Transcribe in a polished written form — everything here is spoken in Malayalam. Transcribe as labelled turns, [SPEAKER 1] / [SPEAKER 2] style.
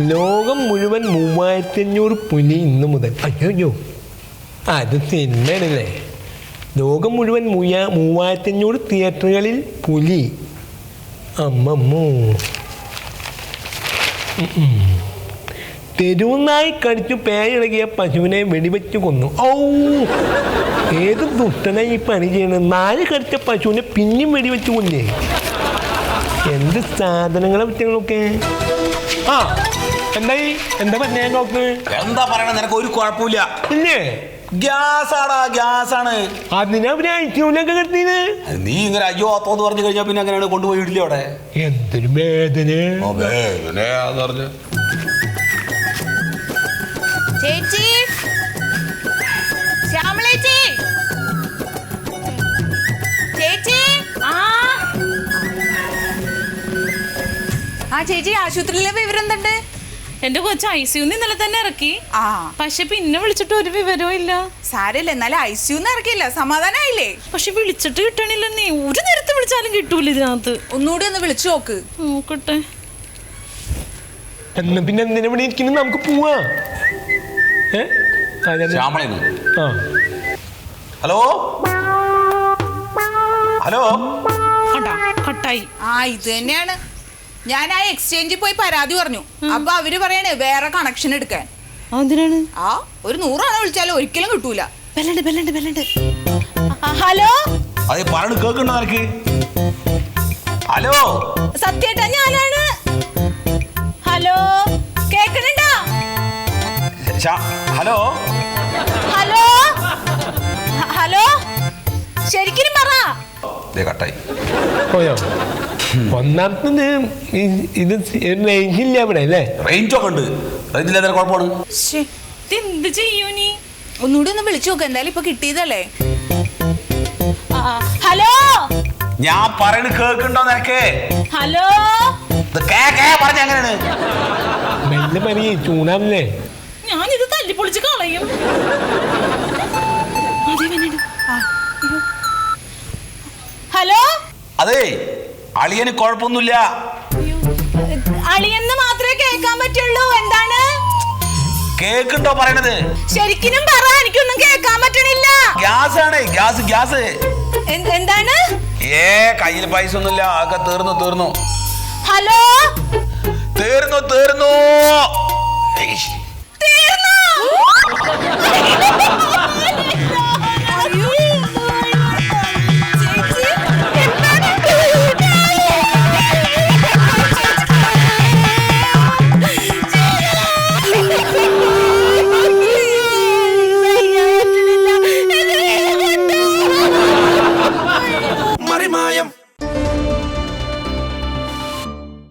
[SPEAKER 1] ലോകം മുഴുവൻ 3500 പുലി ഇന്ന് മുതൽ. അയ്യോ അത് തിന്നണല്ലേ. ലോകം മുഴുവൻ 3500 തിയേറ്ററുകളിൽ പുലി. അമ്മമ്മോ. തെരുവുനായി കടിച്ചു പേയിളകിയ പശുവിനെ വെടിവെച്ച് കൊന്നു. ഔ, ഏത് ദുഷ്ടനായി ഈ പണി ചെയ്യണത്? നാല് കടിച്ച പശുവിനെ പിന്നെയും വെടിവെച്ച് കൊന്നേ. എന്ത് സാധനങ്ങളെ പറ്റങ്ങളൊക്കെ. ആ എന്തായി? എന്താ പറഞ്ഞ ഡോക്ടർ?
[SPEAKER 2] എന്താ പറയണ? നിനക്ക് ഒരു കുഴപ്പമില്ല.
[SPEAKER 1] ഇല്ലേ?
[SPEAKER 2] ഗ്യാസാടാ, ഗ്യാസാണ്.
[SPEAKER 1] അതിനാ പിന്നെ ഐസിയുലൊക്കെ കിടത്തിയത്.
[SPEAKER 2] നീ ഇങ്ങനെ അയ്യോ അത്തോന്ന് പറഞ്ഞു കഴിഞ്ഞാൽ പിന്നെ അങ്ങനെയാണ് കൊണ്ടുപോയി ഇടില്ലേ അവിടെ.
[SPEAKER 1] എന്തൊരു വേദന.
[SPEAKER 3] ചേച്ചി, ശ്യാമളേച്ചി, ചേച്ചി. ആ ചേച്ചി, ആശുപത്രിയിലെ വിവരം എന്തുണ്ട്?
[SPEAKER 4] എന്റെ കൊച്ചു ഐസിയുന്ന് ഇന്നലെ തന്നെ ഇറക്കി. പക്ഷെ പിന്നെ വിളിച്ചിട്ട് ഒരു വിവരവും ഇല്ല.
[SPEAKER 3] സാരമില്ല, എന്നാലും ഐസിയുന്ന് ഇറക്കിയില്ല, സമാധാനായില്ലേ?
[SPEAKER 4] പക്ഷെ വിളിച്ചിട്ട് കിട്ടണില്ല. നീ ഒരു നേരത്തെ വിളിച്ചാലും കിട്ടൂല ഇതിനകത്ത്.
[SPEAKER 3] ഒന്നുകൂടി ഒന്ന് വിളിച്ചു നോക്ക്.
[SPEAKER 4] നോക്കട്ടെ.
[SPEAKER 1] എന്നാ പിന്നെ എന്തിനാ ഇവിടെ ഇരിക്കുന്നത്? നമുക്ക് പോവാ.
[SPEAKER 2] Hello hello.
[SPEAKER 4] കട്ടായി.
[SPEAKER 3] ഇത് തന്നെയാണ്. ഞാൻ ആ എക്സ്ചേഞ്ചിൽ പോയി പരാതി പറഞ്ഞു. അപ്പൊ അവര് പറയണേ വേറെ കണക്ഷൻ എടുക്കാൻ.
[SPEAKER 4] അതിനാണ്
[SPEAKER 3] ഒരു 100 ആണോ വിളിച്ചാലും ഒരിക്കലും കിട്ടൂല.
[SPEAKER 4] ഹലോ.
[SPEAKER 2] അതെ പറഞ്ഞു കേൾക്കണ്ടോ നിനക്ക്? ഹലോ
[SPEAKER 3] സത്യേട്ടാ, ഞാനാണ്. ഹലോ, കേക്കണുണ്ടോ?
[SPEAKER 2] ഹലോ
[SPEAKER 3] ഹലോ ഹലോ, ശരിക്കും പറ.
[SPEAKER 2] കട്ടായി
[SPEAKER 1] പോയോ? ഒന്നാമത്തത് ഇത് റേഞ്ചില്ല ഇവിടെ അല്ലേ?
[SPEAKER 2] റേഞ്ചൊക്കെ ഉണ്ട്. റേഞ്ചില്ലാതെ കുഴപ്പമാണ്.
[SPEAKER 4] എന്ത് ചെയ്യൂ നീ?
[SPEAKER 3] ഒന്നുകൂടി ഒന്ന് വിളിച്ചു നോക്ക്. എന്തായാലും ഇപ്പൊ കിട്ടിയതല്ലേ. ഹലോ,
[SPEAKER 2] ഞാൻ പറയണ കേൾക്കണ്ടോ നിനക്ക്?
[SPEAKER 3] ഹലോ
[SPEAKER 2] പറഞ്ഞ എങ്ങനെയാണ്?
[SPEAKER 1] മെല്ലെ പറയേ, ചൂടാവില്ലേ?
[SPEAKER 4] ഞാനിത് തല്ലിപ്പൊളിച്ച് കളയും.
[SPEAKER 3] ഹലോ.
[SPEAKER 2] അതെ, അളിയന് കുഴപ്പമൊന്നുമില്ല.
[SPEAKER 3] അളിയെന്ന് മാത്രമേ കേൾക്കാൻ പറ്റുള്ളൂ. എന്താണ്?
[SPEAKER 2] കേൾക്കണ്ടോ പറയണത്?
[SPEAKER 3] ശരിക്കും പറ, എനിക്കൊന്നും കേൾക്കാൻ പറ്റണില്ല.
[SPEAKER 2] ഗ്യാസ് ആണ്, ഗ്യാസ് ഗ്യാസ്.
[SPEAKER 3] എന്താണ്?
[SPEAKER 2] കയ്യിൽ പൈസ ഒന്നുമില്ല, ആകെ തീർന്നു.
[SPEAKER 3] ഹലോ.
[SPEAKER 2] തീർന്നു.
[SPEAKER 5] മറിമായം